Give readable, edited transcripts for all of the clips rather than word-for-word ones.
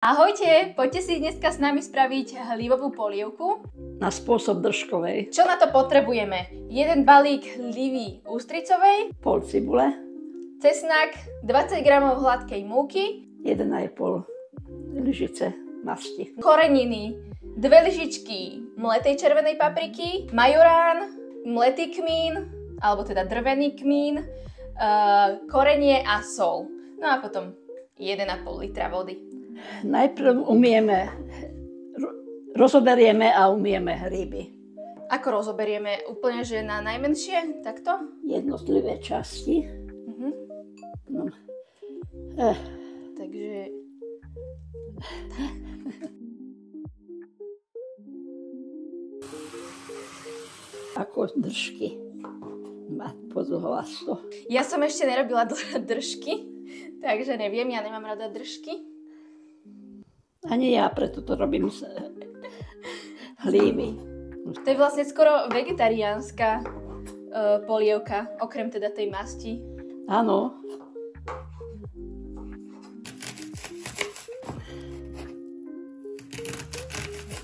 Ahojte, poďte si dneska s nami spraviť hlívovú polievku. Na spôsob držkovej. Čo na to potrebujeme? 1 balík hlívy ústricovej, Pol cibule. cesnak, 20 g hladkej múky, 1,5 lyžice masti. koreniny, 2 lyžičky mletej červenej papriky, majorán, mletý kmín, alebo teda drvený kmín, korenie a sol. No a potom 1,5 litra vody. Najprv rozoberieme a umieme hríby. Ako rozoberieme? Úplne, že na najmenšie? Takto? Jednotlivé časti. No. Takže... Ako držky. Podlhovasto. Ja som ešte nerobila držky, takže neviem, ja nemám rada držky. Ani ja, preto to robím z hlívy. To je vlastne skoro vegetariánska polievka, okrem teda tej masti. Áno.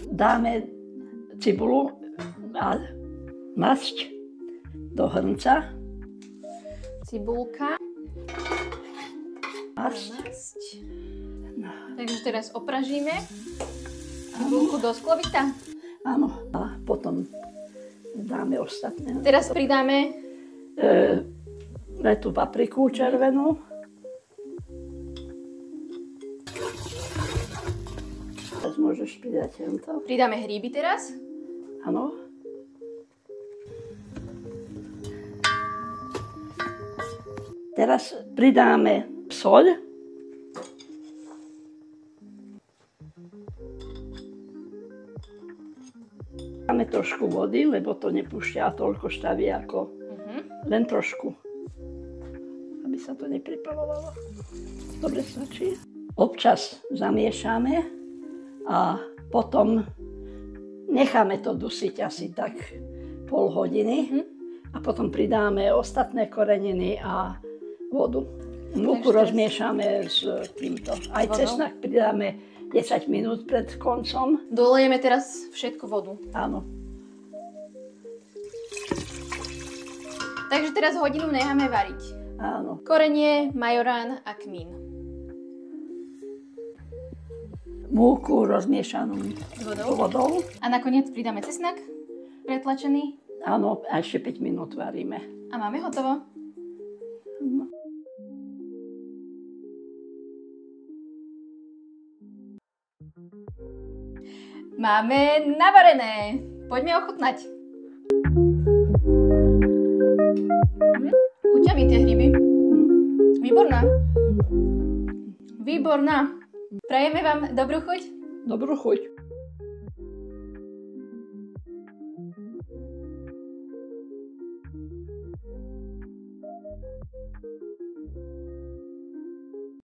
Dáme cibulu a masť do hrnca. Cibulka. Masť. Takže teraz opražíme cibulku do sklovita. Áno. A potom dáme ostatné. Teraz pridáme tú papriku červenú. Teraz môžeš pridať tento. Pridáme hríby teraz. Áno. Teraz pridáme soľ. Dáme trošku vody, lebo to nepúšťa toľko štavy ako len trošku, aby sa to nepripalovalo. Dobre stačí. Občas zamiešame a potom necháme to dusiť asi tak pol hodiny a potom pridáme ostatné koreniny a vodu. Múku rozmiešame s týmto. Aj cesnak pridáme 10 minút pred koncom. Dolejeme teraz všetku vodu. Áno. Takže teraz hodinu necháme variť. Áno. Korenie, majorán a kmín. Múku rozmiešanú vodou. A nakoniec pridáme cesnak pretlačený. Áno, a ešte 5 minút varíme. A máme hotovo. No. Máme navarené. Poďme ochutnať. Chuťia mi tie hríby. Výborná. Výborná. Prajeme vám dobrú chuť. Dobrú chuť.